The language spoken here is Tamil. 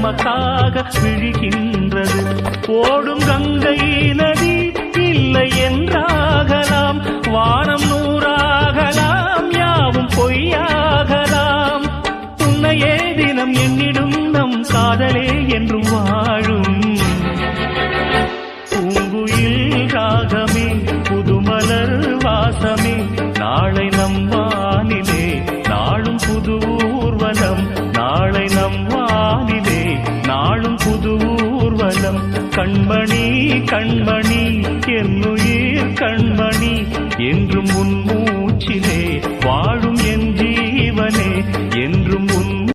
நமக்காக விழுகின்றது. ஓடும் கங்கை நதி இல்லை என்றாகலாம், வானம் நூறாகலாம், யாவும் பொய்யாகலாம். உன்னையே தினம் எண்ணிடும் நம் காதலே என்றும் வாழும். பூங்குயில் ராகமே புதுமலர் வாசமே, நாளை நம் வானிலே நாளும் புது ஊர்வலம். நாளை நம் வானிலே நாளும் புது ஊர்வலம். கண்மணி